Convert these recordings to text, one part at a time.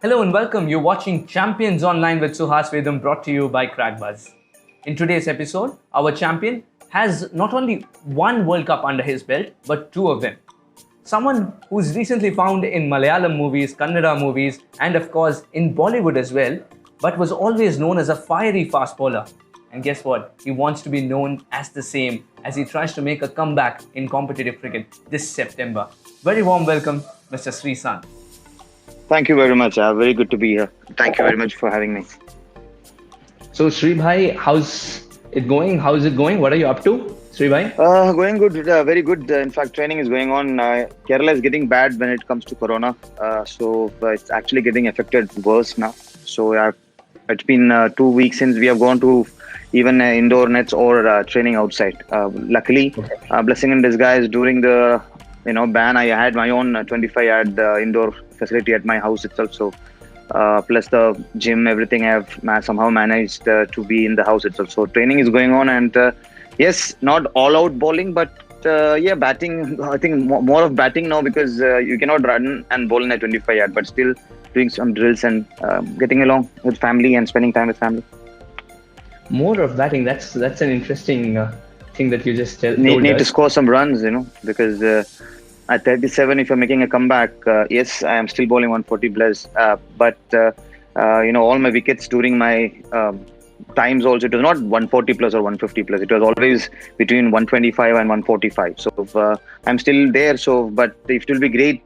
Hello and welcome. You're watching Championz Online with Suhaas Vedham, brought to you by Kragbuzz. In today's episode, our champion has not only one World Cup under his belt, but two of them. Someone who's recently found in Malayalam movies, Kannada movies, and of course in Bollywood as well, but was always known as a fiery fast bowler. And guess what? He wants to be known as the same as he tries to make a comeback in competitive cricket this September. Very warm welcome, Mr. Sree Santh. Thank you very much. Very good to be here. Thank you very much for having me. So, Sree bhai, how's it going? How's it going? What are you up to, Sree bhai? Going good, very good. In fact, training is going on. Kerala is getting bad when it comes to Corona. So it's actually getting affected worse now. So it's been 2 weeks since we have gone to even indoor nets or training outside. Luckily, blessing in disguise, during the ban, I had my own 25-yard indoor facility at my house itself. So plus the gym, everything I have somehow managed to be in the house itself. So training is going on, and yes, not all out bowling, but batting. I think more of batting now, because you cannot run and bowl in a 25-yard, but still doing some drills and getting along with family and spending time with family. More of batting. That's an interesting thing that you just told Need us. to score some runs, because at 37, if you're making a comeback, yes, I am still bowling 140 plus, but all my wickets during my times also, it was not 140 plus or 150 plus. It was always between 125 and 145. So I'm still there. So, but it will be great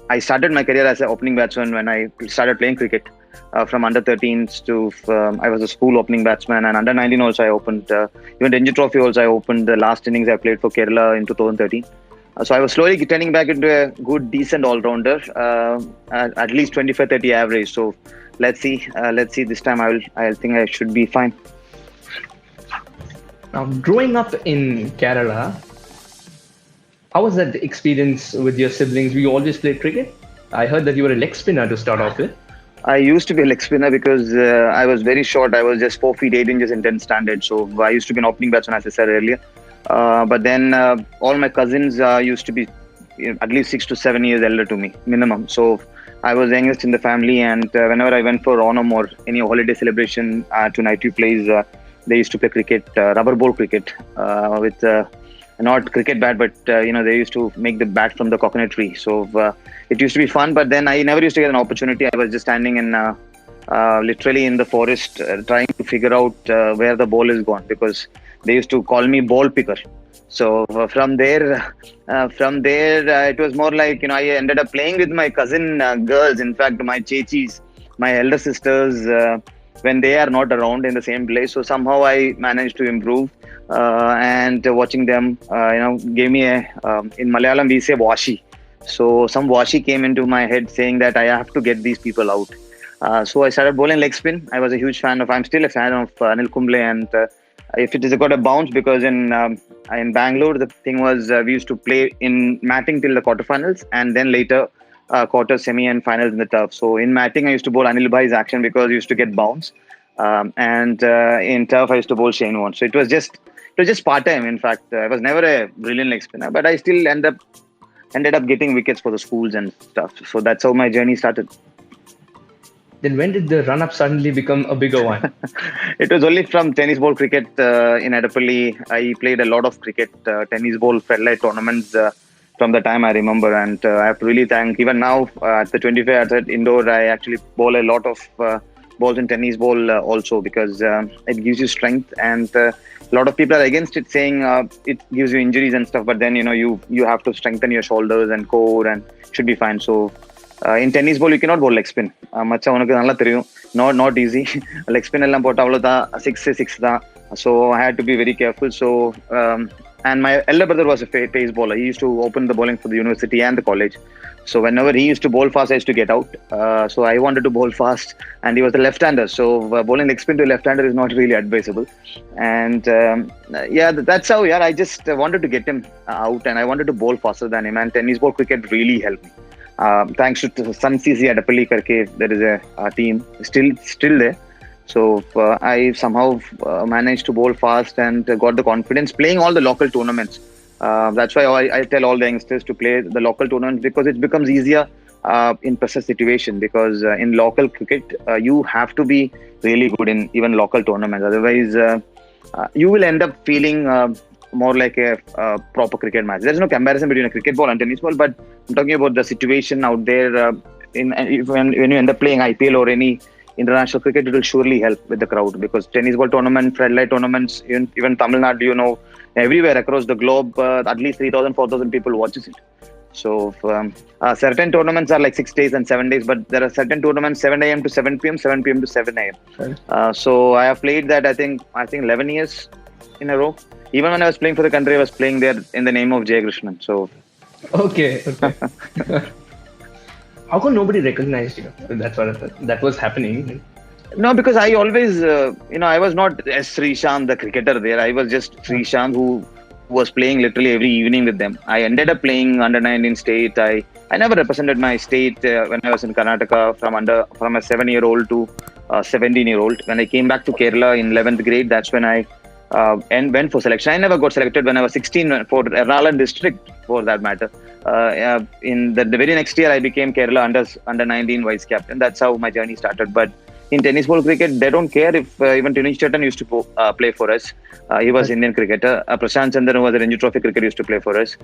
I started my career as an opening batsman when I started playing cricket. From under 13s to I was a school opening batsman, and under 19 also I opened. Even Ranji Trophy also I opened. The last innings I played for Kerala in 2013. So I was slowly turning back into a good, decent all-rounder, at least 25-30 average. So let's see this time. I think I should be fine. Now, growing up in Kerala, how was that experience with your siblings? We always played cricket. I heard that you were a leg spinner to start off with. I used to be a leg spinner because I was very short. I was just 4 feet 8 inches in 10th standard. So I used to be an opening batsman, as I said earlier. But then all my cousins used to be at least 6 to 7 years elder to me, minimum. So I was youngest in the family, and whenever I went for Onam or any holiday celebration to night place, they used to play cricket, rubber ball cricket, with not cricket bat, but they used to make the bat from the coconut tree. So it used to be fun, but then I never used to get an opportunity. I was just standing in literally in the forest, trying to figure out where the ball is gone, because they used to call me ball picker. So from there, it was more like, I ended up playing with my cousin girls. In fact, my chechis, my elder sisters, when they are not around in the same place. So somehow I managed to improve, and watching them, gave me in Malayalam we say washi. So some washi came into my head, saying that I have to get these people out. So I started bowling leg spin. I'm still a fan of Anil Kumble, and if it is got a bounce, because in Bangalore the thing was, we used to play in matting till the quarterfinals, and then later quarter, semi and finals in the turf. So in matting I used to bowl Anil Bhai's action, because I used to get bounce, and in turf I used to bowl Shane Warne. So it was just part time. In fact, I was never a brilliant leg spinner, but I still ended up getting wickets for the schools and stuff. So that's how my journey started. Then when did the run-up suddenly become a bigger one? It was only from tennis ball cricket in Adapalli. I played a lot of cricket, tennis ball fed tournaments from the time I remember. And I have to really thank, even now at the 25 at indoor, I actually bowl a lot of balls in tennis ball also, because it gives you strength, and a lot of people are against it, saying it gives you injuries and stuff, but then you have to strengthen your shoulders and core and should be fine. So in tennis ball you cannot bowl leg spin. Not easy. Leg spin ellam pota avladha 6 da. So I had to be very careful. So and my elder brother was a pace bowler. He used to open the bowling for the university and the college. So whenever he used to bowl fast, I used to get out. So I wanted to bowl fast, and he was a left-hander. So bowling leg spin to a left-hander is not really advisable. And that's how. Yeah, I just wanted to get him out, and I wanted to bowl faster than him. And tennis ball cricket really helped me. Thanks to Sun CC Adapalli karke, there is a team still there. So I somehow managed to bowl fast and got the confidence playing all the local tournaments. That's why I tell all the youngsters to play the local tournaments, because it becomes easier in pressure situation, because in local cricket, you have to be really good in even local tournaments. Otherwise, you will end up feeling more like a proper cricket match. There's no comparison between a cricket ball and tennis ball, but I'm talking about the situation out there. When you end up playing IPL or any international cricket, it will surely help with the crowd, because tennis ball tournament, floodlight tournaments, even Tamil Nadu, everywhere across the globe, at least 3,000, 4,000 people watches it. So certain tournaments are like 6 days and 7 days, but there are certain tournaments 7 a.m. to 7 p.m., 7 p.m. to 7 a.m. Right. So I have played that I think 11 years in a row. Even when I was playing for the country, I was playing there in the name of Jay Krishnan. So okay. How come nobody recognized you? That was happening. No, because I always, I was not Sreesanth, the cricketer there. I was just Sreesanth who was playing literally every evening with them. I ended up playing under 19 state. I never represented my state when I was in Karnataka from a 7-year-old to 17-year-old. When I came back to Kerala in 11th grade, that's when I went for selection. I never got selected when I was 16 for Ernakulam district, for that matter. In the very next year, I became Kerala under 19 vice captain. That's how my journey started. But in tennis ball cricket, they don't care if even Dinesh Chettan used to play for us. He was Indian cricketer. Prashant Chandran, who was a Ranji Trophy cricketer, used to play for us.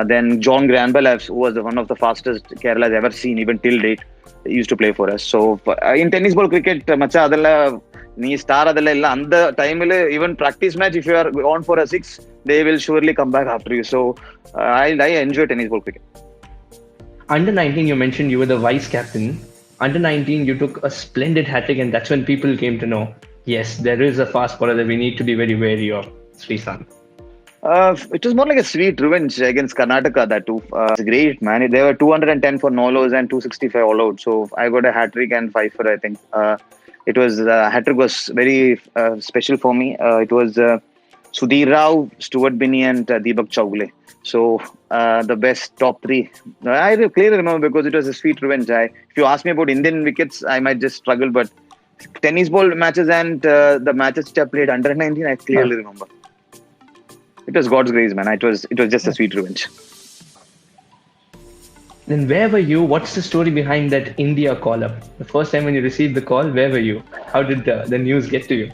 Then John Granville, who was one of the fastest Kerala has ever seen, even till date, used to play for us. So in tennis ball cricket, macha adalla nee star adalla illa and time even practice match, if you are on for a 6, they will surely come back after you. So I enjoy tennis ball cricket. Under 19, you mentioned you were the vice captain. Under 19, you took a splendid hat-trick, and that's when people came to know, yes, there is a fast bowler that we need to be very wary of, Sreesanth. It was more like a sweet revenge against Karnataka, that too. It's great, man. There were 210 for no-lows and 265 all-out. So I got a hat-trick and 5 for, I think. Hat-trick was very special for me. It was Sudhir Rao, Stuart Binney and Deepak Chowgule. So the best top 3. I clearly remember because it was a sweet revenge. If you ask me about Indian wickets, I might just struggle. But tennis ball matches and the matches which I played under 19, I clearly remember. It was God's grace, man. It was just a sweet revenge. Then where were you? What's the story behind that India call-up? The first time when you received the call, where were you? How did the news get to you?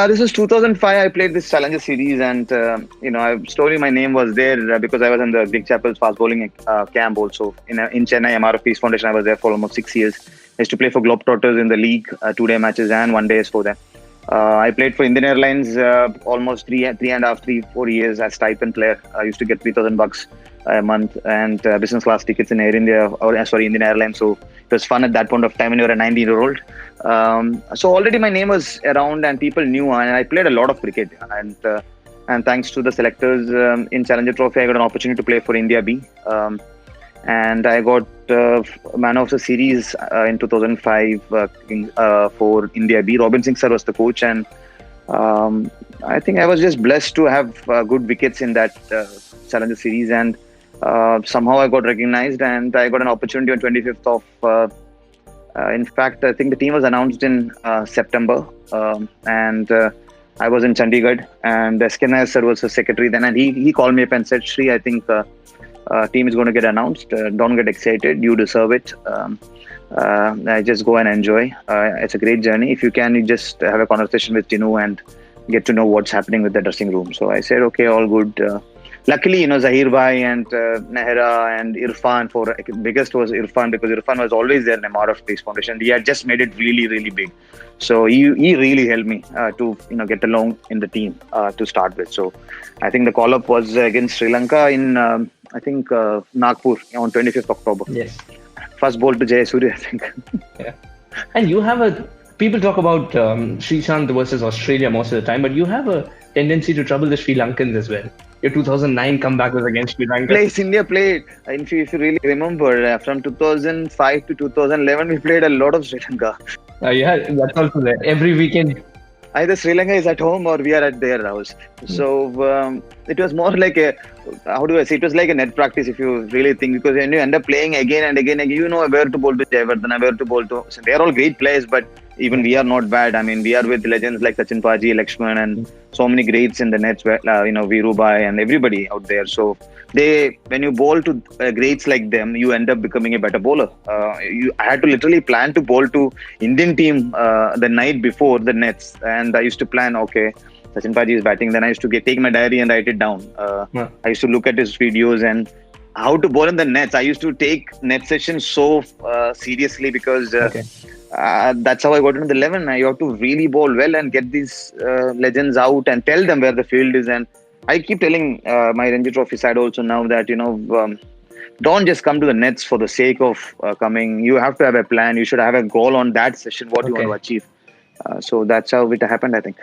This was 2005. I played this Challenger series, and slowly my name was there because I was in the Big Chapel's fast bowling camp also in Chennai. MRF Peace Foundation. I was there for almost 6 years. I used to play for Globetrotters in the league, 2-day matches and 1 day for them. I played for Indian Airlines almost 4 years as stipend player. I used to get $3,000 a month and business class tickets in Indian Airlines. So it was fun at that point of time when you were a 19-year-old. So already my name was around and people knew, and I played a lot of cricket. And thanks to the selectors in Challenger Trophy, I got an opportunity to play for India B. And I got man of the series in 2005 for India B. Robin Singh sir was the coach, and I think I was just blessed to have good wickets in that Challenger series, and somehow I got recognized and I got an opportunity on 25th of in fact, I think the team was announced in September, and I was in Chandigarh, and SK sir was the secretary then, and he called me up and said, Sree, I think team is going to get announced. Don't get excited. You deserve it. I just go and enjoy. It's a great journey. If you can, you just have a conversation with Tinu and get to know what's happening with the dressing room. So I said, okay, all good. Luckily, Zahir Bhai and Nehra and Irfan, biggest was Irfan, because Irfan was always there in MRF Peace Foundation. He had just made it really, really big. So he really helped me to get along in the team to start with. So I think the call-up was against Sri Lanka in I think Nagpur on 25th October. Yes. First ball to Jayasuriya, I think. Yeah. And you have people talk about Sreesanth versus Australia most of the time, but you have a tendency to trouble the Sri Lankans as well. Your 2009 comeback was against Sri Lanka. India played. If you really remember, from 2005 to 2011, we played a lot of Sri Lanka. Yeah, that's also there. Every weekend. Either Sri Lanka is at home or we are at their house. So it was more like it was like a net practice if you really think, because when you end up playing again and again, you know where to bowl to Jayavardhan, where to bowl to. So they are all great players, but even we are not bad. I mean, we are with legends like Sachin Paji, Lakshman, and so many greats in the nets, Virubai and everybody out there. So when you bowl to greats like them, you end up becoming a better bowler. I had to literally plan to bowl to Indian team the night before the nets, and I used to plan, okay, Sachin Paji is batting. Then I used to take my diary and write it down. I used to look at his videos and how to bowl in the nets. I used to take net sessions so seriously because that's how I got into the 11. You have to really bowl well and get these legends out and tell them where the field is. And I keep telling my Ranji Trophy side also now that, don't just come to the nets for the sake of coming. You have to have a plan. You should have a goal on that session, what you want to achieve. So that's how it happened, I think.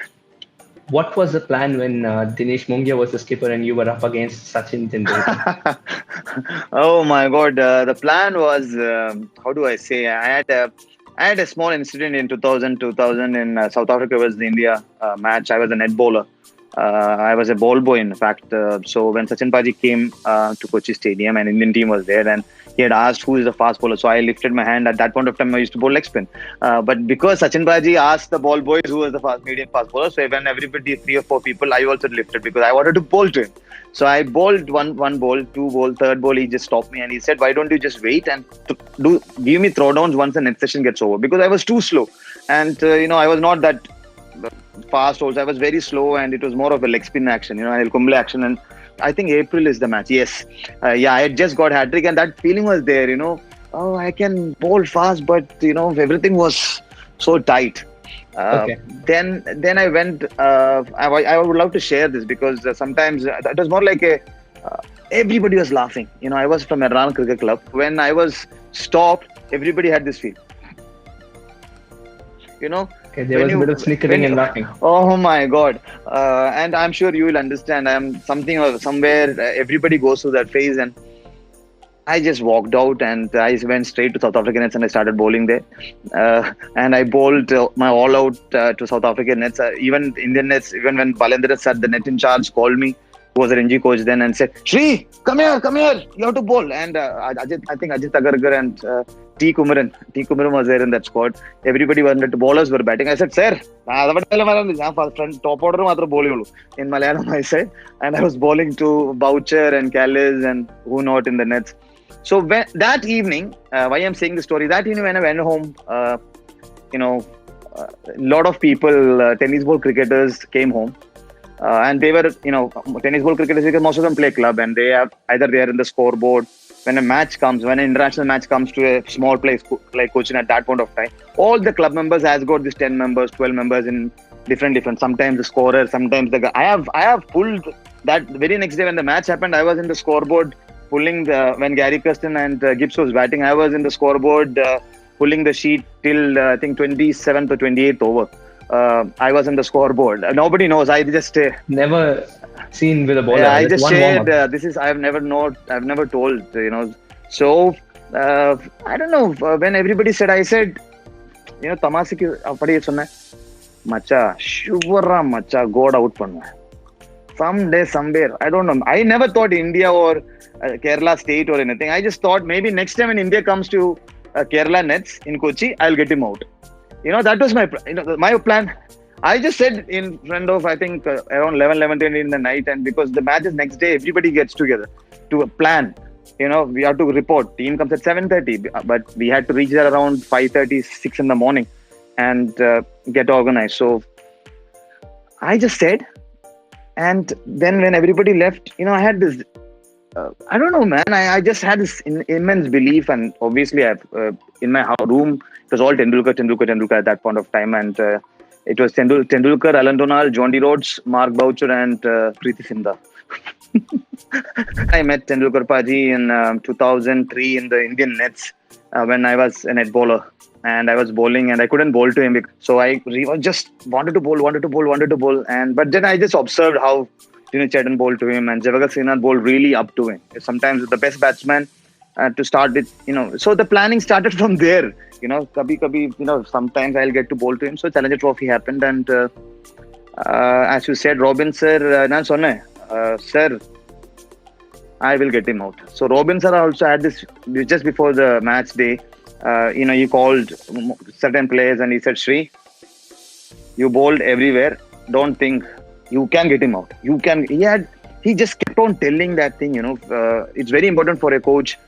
What was the plan when Dinesh Mongia was the skipper and you were up against Sachin Tendulkar? Oh my God! The plan was, how do I say? I had a small incident in 2000 in South Africa was the India match. I was a net bowler. I was a ball boy, in fact. So when Sachin Paji came to Kochi Stadium and Indian team was there, and he had asked who is the fast bowler. So I lifted my hand. At that point of time, I used to bowl leg spin. But because Sachin Paji asked the ball boys who was the medium fast bowler, so when everybody, 3 or 4 people, I also lifted because I wanted to bowl to him. So I bowled one ball, 2 ball, 3rd ball. He just stopped me and he said, "Why don't you just wait and give me throwdowns once the net session gets over?" Because I was too slow, and I was not that fast. Also, I was very slow, and it was more of a leg spin action, El Kumble action. And I think April is the match. Yes, I had just got hat trick, and that feeling was there. Oh, I can bowl fast, but everything was so tight. Then I went. I would love to share this because sometimes it was more like everybody was laughing. I was from Erran Cricket Club. When I was stopped, everybody had this feel. Okay, there was a bit of snickering and laughing. Oh my God! And I'm sure you will understand. I'm somewhere. Everybody goes through that phase, and I just walked out and I went straight to South African nets and I started bowling there. And I bowled my all out to South African nets. Even Indian nets. Even when Balendra sat, the net in charge, called me, who was a Ranji coach then, and said, "Sree, come here, you have to bowl." And I think Ajit Agarkar and T. Kumaran was there in that squad. Everybody wanted to bowlers were batting. I said, "Sir, top order in Malayalam," I said, and I was bowling to Boucher and Callis and who not in the nets. So that evening, why I'm saying the story, that evening when I went home, a lot of people, tennis ball cricketers came home. And they were, tennis ball cricketers because most of them play club and they are in the scoreboard. When an international match comes to a small place like Cochin at that point of time, all the club members has got these 10 members, 12 members in different. Sometimes the scorer, sometimes the guy. I have pulled that very next day when the match happened. I was in the scoreboard pulling when Gary Kirsten and Gibbs was batting. I was in the scoreboard pulling the sheet till I think 27th or 28th over. I was in the scoreboard. Nobody knows. I just never seen with a bowler. Yeah, I just shared. This is I've never told. So I don't know. When everybody said, I said, Tamasiki apadi sunna, macha, shuvara macha, God out panna. Someday, somewhere, I don't know. I never thought India or Kerala state or anything. I just thought maybe next time when India comes to Kerala nets in Kochi, I'll get him out. That was my plan. I just said in front of, I think, around 11:30 in the night. And because the match is next day, everybody gets together to plan. We have to report. Team comes at 7:30. But we had to reach there around 5:30, 6 in the morning and get organized. So I just said. And then when everybody left, I had this, I don't know, man. I just had this immense belief. And obviously, in my room, it was all Tendulkar at that point of time. And it was Tendulkar, Alan Donald, John D. Rhodes, Mark Boucher, and Preeti Zinta. I met Tendulkar Paji in 2003 in the Indian nets when I was a net bowler. And I was bowling and I couldn't bowl to him. So I just wanted to bowl. But then I just observed how Chetan bowled to him and Javagal Srinath bowled really up to him. Sometimes the best batsman to start with, so the planning started from there. Kabhi, sometimes I'll get to bowl to him. So Challenger Trophy happened, and as you said, Robin sir, sir, I will get him out. So Robin sir also had this just before the match day. He called certain players and he said, Sree, you bowled everywhere. Don't think you can get him out. You can. He just kept on telling that thing. It's very important for a coach.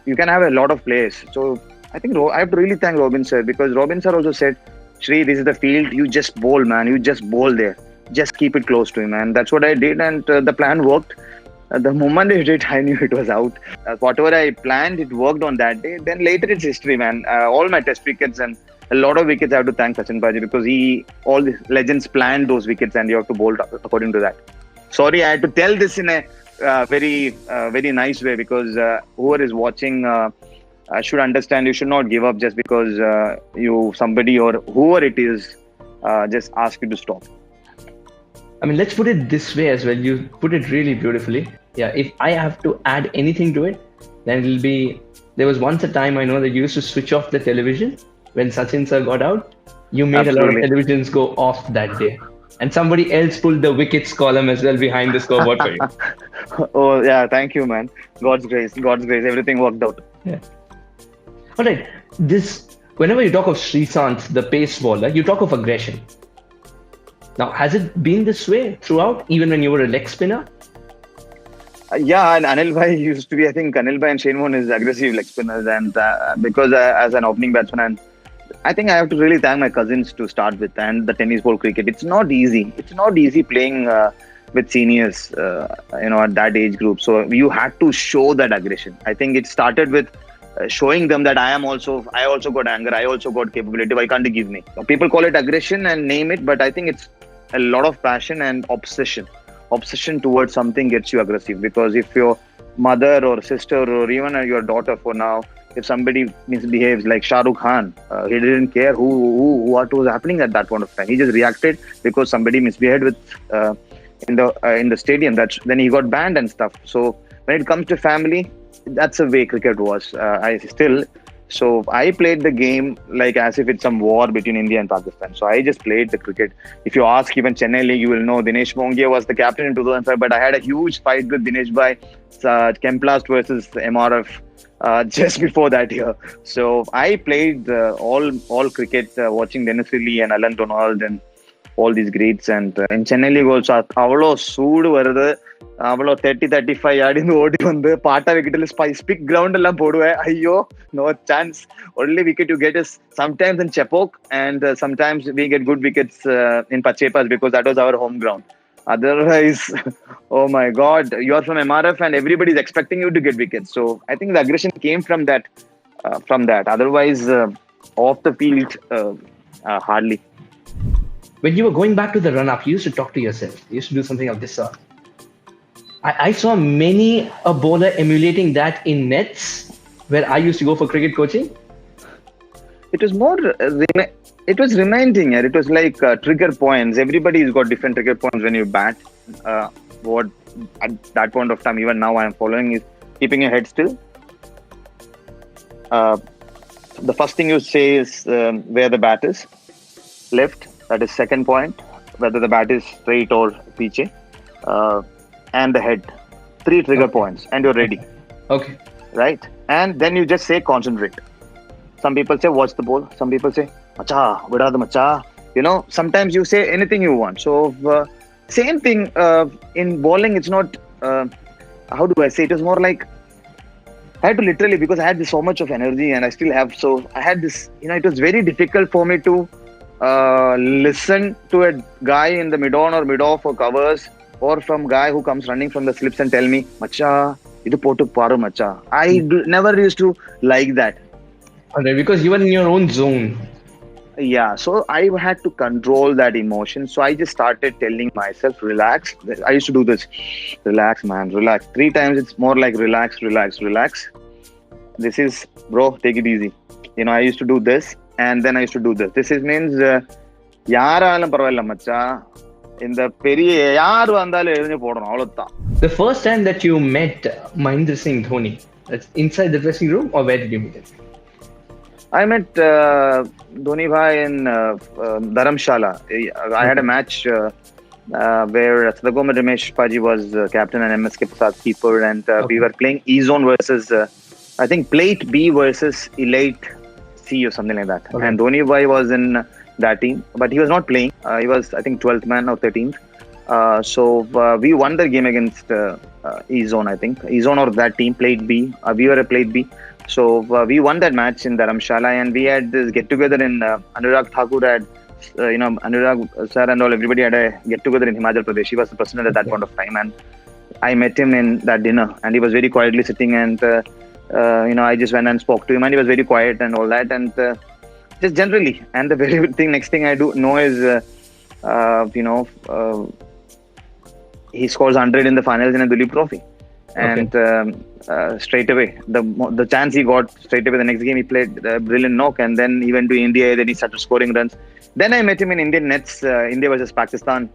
You can have a lot of players. So I think I have to really thank Robin sir, because Robin sir also said, Sree, this is the field. You just bowl, man. You just bowl there. Just keep it close to him. And that's what I did. And the plan worked. The moment I did, I knew it was out. Whatever I planned, it worked on that day. Then later it's history, man. All my test wickets and a lot of wickets I have to thank Sachin Baji, because all the legends planned those wickets and you have to bowl according to that. Sorry, I had to tell this in a very nice way, because whoever is watching should understand you should not give up just because somebody or whoever it is just ask you to stop. I mean, let's put it this way as well. You put it really beautifully. Yeah, if I have to add anything to it, then it'll be, there was once a time I know that you used to switch off the television when Sachin sir got out. You made Absolutely. A lot of televisions go off that day. And somebody else pulled the wickets column as well behind the scoreboard for you. Oh, yeah, thank you, man. God's grace, everything worked out. Yeah. All right. Whenever you talk of Sreesanth, the pace bowler, you talk of aggression. Now, has it been this way throughout, even when you were a leg spinner? Yeah, and Anil Bhai used to be, I think Anil Bhai and Shane Warne is aggressive leg spinners, and because as an opening batsman, and I think I have to really thank my cousins to start with, and the tennis ball cricket. It's not easy. It's not easy playing with seniors, at that age group. So you had to show that aggression. I think it started with showing them that I also got anger, I also got capability. Why can't you give me? People call it aggression and name it, but I think it's a lot of passion and obsession towards something gets you aggressive. Because if your mother or sister or even your daughter, for now, if somebody misbehaves like Shah Rukh Khan, he didn't care what was happening at that point of time. He just reacted because somebody misbehaved in the stadium. Then he got banned and stuff. So when it comes to family, that's the way cricket was. So I played the game like as if it's some war between India and Pakistan. So I just played the cricket. If you ask even Chennai League, you will know Dinesh Mongia was the captain in 2005. But I had a huge fight with Dinesh Bhai, Championz versus MRF just before that year. So I played all cricket, watching Dennis Riley and Alan Donald and all these greats. And in Chennai League also, avalo sood varudhu. Avalo 30-35 yard in the OD vandu paata wicket spick ground ella poduve. Ayyo, no chance. Only wicket you get is sometimes in Chepauk, and sometimes we get good wickets in Pachepas, because that was our home ground. Otherwise, oh my God, you are from MRF and everybody is expecting you to get wickets. So I think the aggression came from that. Otherwise, off the field, hardly. When you were going back to the run-up, you used to talk to yourself. You used to do something of this sort. I saw many a bowler emulating that in nets, where I used to go for cricket coaching. It was more, it was reminding. It was like trigger points. Everybody's got different trigger points when you bat. What at that point of time, even now I am following, is keeping your head still. The first thing you say is where the bat is. Left, that is second point. Whether the bat is straight or piche. And the head. 3 trigger points, and you're ready. Okay. Right? And then you just say concentrate. Some people say watch the ball. Some people say macha, vida the macha. Sometimes you say anything you want. So same thing in bowling. It's not. How do I say? It was more like I had to literally, because I had so much of energy, and I still have. So I had this. It was very difficult for me to listen to a guy in the mid-on or mid-off or covers, or from guy who comes running from the slips and tell me, macha, idu potu paru macha. I never used to like that. Okay, because you were in your own zone. Yeah, so I had to control that emotion. So I just started telling myself, relax. I used to do this. Relax, man, relax. 3 times it's more like relax. This is, bro, take it easy. I used to do this, and then I used to do this. This means, yaaraalum paravilla macha. The first time that you met Mahendra Singh Dhoni, that's inside the dressing room, or where did you meet him? I met Dhoni Bhai in Dharamshala. I had a match where Sadagoma Ramesh Paji was captain and MSK Prasad keeper, and we were playing E-Zone versus, I think Plate B versus Elite C or something like that. Okay. And Dhoni Bhai was in that team, but he was not playing. He was, I think, 12th man or 13th. We won the game against E-Zone, I think. E-Zone or that team played B. We were a played B. So we won that match in Dharamshala, and we had this get together in Anurag Thakur had, Anurag sir and all, everybody had a get together in Himachal Pradesh. He was the president at that point of time, and I met him in that dinner, and he was very quietly sitting, and I just went and spoke to him, and he was very quiet and all that, and just generally. And the very good thing, next thing I do know is, he scores 100 in the finals in a Duleep Trophy, and straight away the chance he got straight away. The next game he played a brilliant knock, and then he went to India. Then he started scoring runs. Then I met him in Indian nets, India versus Pakistan,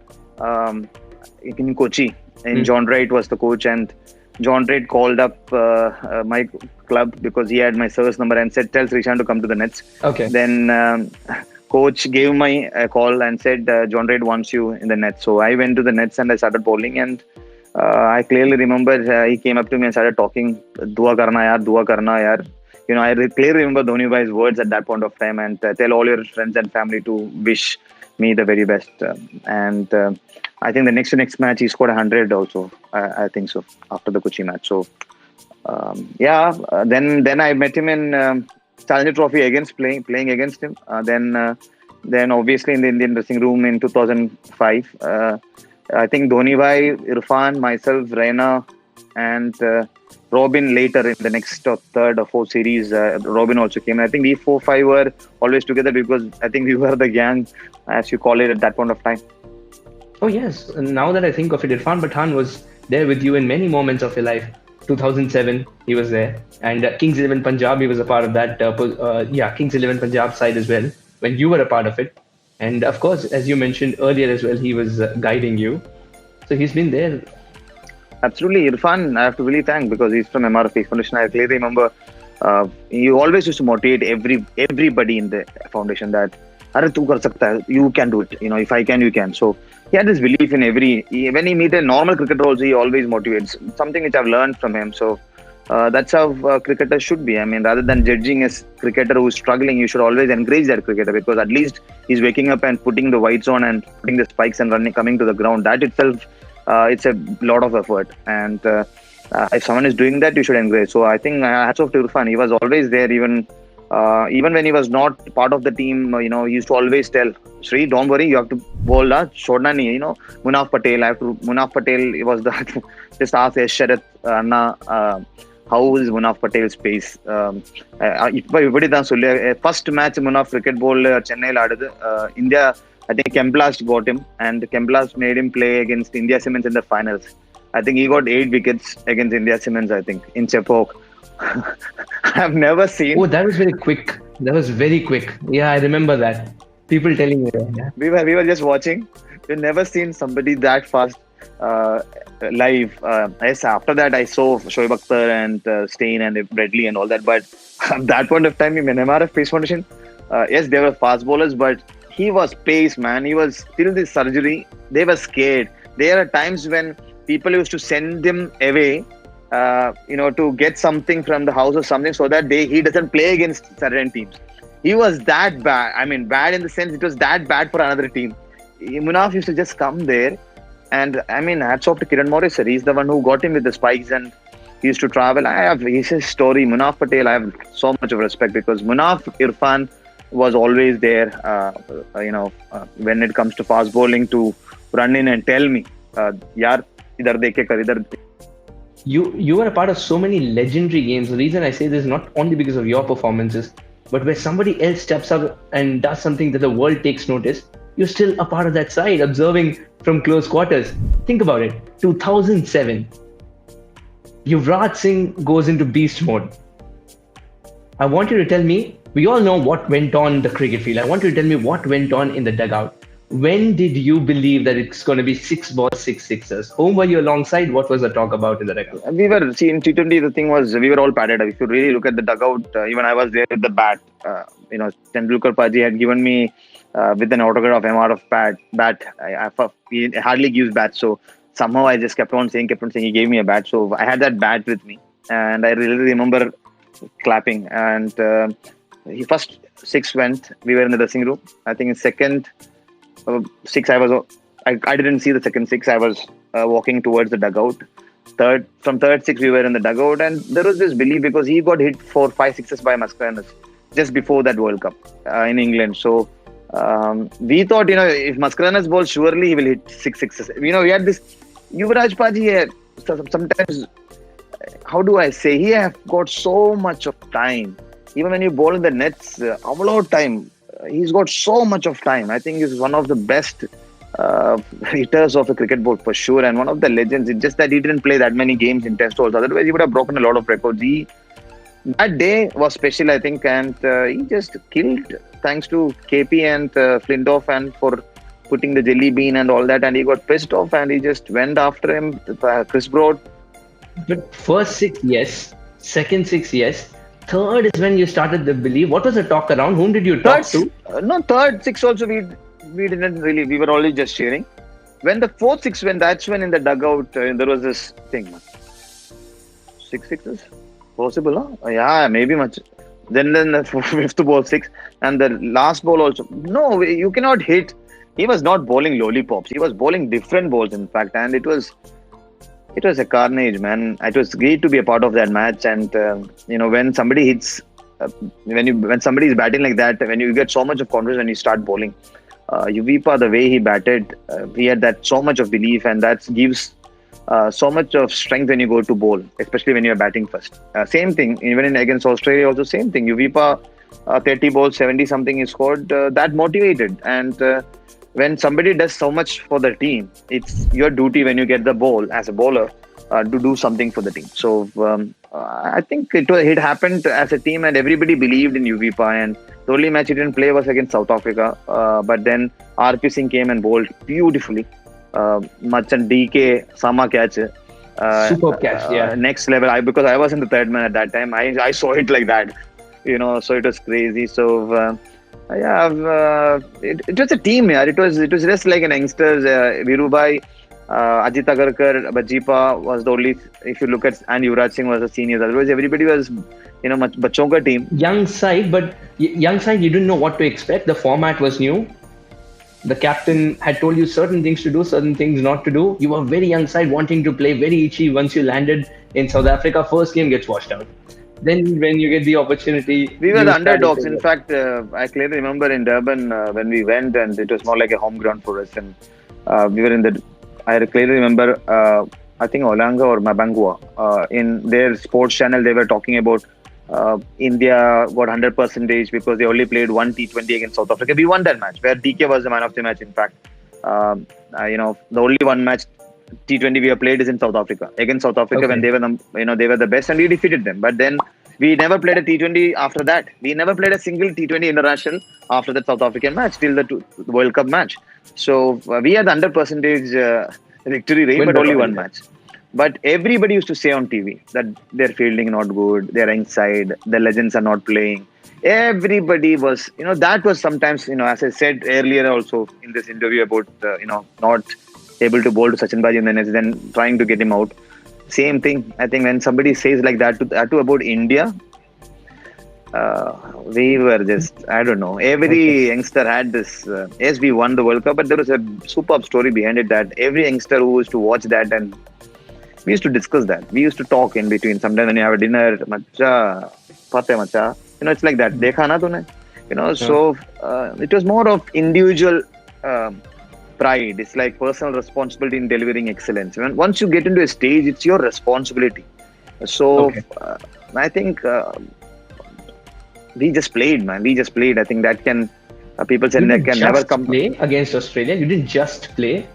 in Kochi. And John Wright was the coach, and John Wright called up my club because he had my service number and said, "Tell Sreesanth to come to the nets." Okay. Then coach gave me a call and said, "John Wright wants you in the nets." So I went to the nets and I started bowling, and I clearly remember he came up to me and started talking, "Dua karna yaar, dua karna yaar." I clearly remember Dhoni Bhai's words at that point of time, and tell all your friends and family to wish me the very best. I think the next match he scored 100 also. I think so, after the Kochi match. So then I met him in Challenger Trophy against playing against him. Then obviously in the Indian dressing room in 2005. I think Dhoni Bhai, Irfan, myself, Raina, and Robin later in the next third or fourth series. Robin also came. I think we 4-5 were always together because I think we were the gang, as you call it, at that point of time. Oh yes, now that I think of it, Irfan Pathan was there with you in many moments of your life. 2007, he was there, and Kings 11 Punjab, he was a part of that. Kings 11 Punjab side as well, when you were a part of it. And of course, as you mentioned earlier as well, he was guiding you. So he's been there. Absolutely, Irfan, I have to really thank, because he's from MRF Foundation. I clearly remember he always used to motivate everybody in the foundation that, "Arey, tu kar sakta hai, you can do it. If I can, you can." So he had this belief in when he meet a normal cricketer also, he always motivates. Something which I've learned from him. So that's how cricketers should be. I mean, rather than judging a cricketer who's struggling, you should always encourage that cricketer, because at least he's waking up and putting the whites on and putting the spikes and coming to the ground. That itself, it's a lot of effort. And if someone is doing that, you should encourage. So I think hats off to Irfan. He was always there, even when he was not part of the team. He used to always tell, "Sree, don't worry, you have to bowl, chhodna nahi." Munaf Patel, Munaf Patel was the just ask Sharat Anna, how is Munaf Patel's pace? First match Munaf cricket bowl Chennai India, I think Chemblast got him, and Chemblast made him play against India Cements in the finals. I think he got 8 wickets against India Cements, I think, in Chepauk. I've never seen. Oh, that was very quick. Yeah, I remember that. People telling me that. Yeah. We were just watching. We've never seen somebody that fast live. Yes, after that I saw Shoaib Akhtar and Stein and Bradley and all that. But at that point of time in MRF Pace Foundation, yes, they were fast bowlers, but he was pace, man. He was still this surgery. They were scared. There are times when people used to send him away, to get something from the house or something, so that he doesn't play against certain teams. He was that bad. I mean, bad in the sense it was that bad for another team. Munaf used to just come there, and I mean, hats off to Kiran Morris, sir. He's the one who got him with the spikes, and he used to travel. His story, Munaf Patel, I have so much of respect, because Munaf Irfan was always there, when it comes to fast bowling, to run in and tell me, "Yaar, idhar dekhe kar, idhar." You were a part of so many legendary games. The reason I say this is not only because of your performances, but where somebody else steps up and does something that the world takes notice, you're still a part of that side, observing from close quarters. Think about it. 2007, Yuvraj Singh goes into beast mode. I want you to tell me, we all know what went on the cricket field. I want you to tell me what went on in the dugout. When did you believe that it's going to be 6 balls, 6 sixers? Whom were you alongside? What was the talk about in the dugout? We were, in T20, the thing was, we were all padded up. If you really look at the dugout, even I was there with the bat. Tendulkar Paji had given me with an autograph MRF bat. He hardly gives bats, so somehow I just kept on saying, he gave me a bat. So I had that bat with me, and I really remember clapping. And six went, we were in the dressing room. I think in second six, I didn't see the second six. I was walking towards the dugout. From third six, we were in the dugout, and there was this belief because he got hit for 5 sixes by Mascarenhas just before that World Cup in England. So we thought, if Mascarenhas bowls, surely he will hit 6 sixes. We had this Yuvraj Paji here. Sometimes, how do I say? He have got so much of time. Even when you bowl in the nets, a lot of time. He's got so much of time. I think he's one of the best hitters of the cricket board for sure, and one of the legends. It's just that he didn't play that many games in Test also. Otherwise, he would have broken a lot of records. That day was special, I think, and he just killed. Thanks to KP and Flintoff and for putting the jelly bean and all that, and he got pissed off and he just went after him. Chris Brough. But first six, yes. Second six, yes. Third is when you started the belief. What was the talk around? Whom did you talk to? Third six also we didn't really. We were only just cheering. When the fourth six went, that's when in the dugout there was this thing. 6 sixes, possible? Huh? Yeah, maybe much. Then the fifth ball 6 and the last ball also. No, you cannot hit. He was not bowling lollipops. He was bowling different balls, in fact, and it was a carnage, man. It was great to be a part of that match. And when somebody hits, when somebody is batting like that, when you get so much of confidence when you start bowling, Yuvipa, the way he batted, he had that so much of belief, and that gives so much of strength when you go to bowl, especially when you're batting first. Same thing, even against Australia, also same thing. Yuvipa, 30 balls, 70 something he scored. That motivated, and when somebody does so much for the team, it's your duty when you get the ball as a bowler to do something for the team. So I think it happened as a team, and everybody believed in Yuvipa. And the only match he didn't play was against South Africa. But then RP Singh came and bowled beautifully. Machan DK Sama catch. Superb catch, yeah. Next level. Because I was in the third man at that time. I saw it like that. So it was crazy. So it was a team, yeah. It was just like an youngsters. Virubai, Ajit Agarkar, Bajipa was the only. If you look at, and Yuvraj Singh was the seniors. Otherwise, everybody was, much bachon ka team. Young side, you didn't know what to expect. The format was new. The captain had told you certain things to do, certain things not to do. You were very young side, wanting to play very itchy. Once you landed in South Africa, first game gets washed out. Then when you get the opportunity... We were the underdogs. In fact, I clearly remember in Durban when we went, and it was more like a home ground for us. And we were in the... I clearly remember, I think Olanga or Mabangua, in their sports channel, they were talking about India got 100% because they only played one T20 against South Africa. We won that match, where DK was the man of the match, in fact. The only one match T20 we have played is in South Africa, against South Africa, when they were the best, and we defeated them. But then we never played a T20 after that. We never played a single T20 international after that South African match till the World Cup match. So we had the 100% victory rate, but only one match. But everybody used to say on TV that their fielding not good, they're inside, the legends are not playing. Everybody was, that was sometimes, as I said earlier also in this interview about, not able to bowl to Sachin Baji in the nets, then trying to get him out. Same thing. I think when somebody says like that to about India, we were just, I don't know. Every youngster had this, yes, we won the World Cup, but there was a superb story behind it that every youngster who used to watch that, and we used to discuss that. We used to talk in between. Sometimes when you have a dinner, macha, pate macha. It's like that. Dekha na tune? So it was more of individual pride. It's like personal responsibility in delivering excellence. Once you get into a stage, it's your responsibility. So I think we just played, man. We just played. I think that can, people say that can never come. Play against Australia. You didn't just play.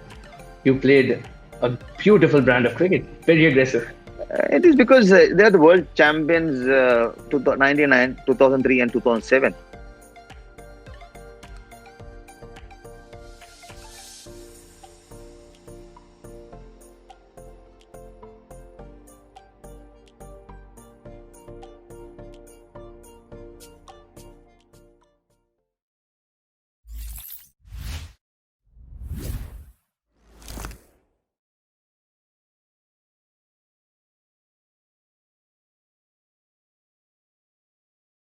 You played a beautiful brand of cricket. Very aggressive. It is because they are the world champions 1999, 2003 and 2007.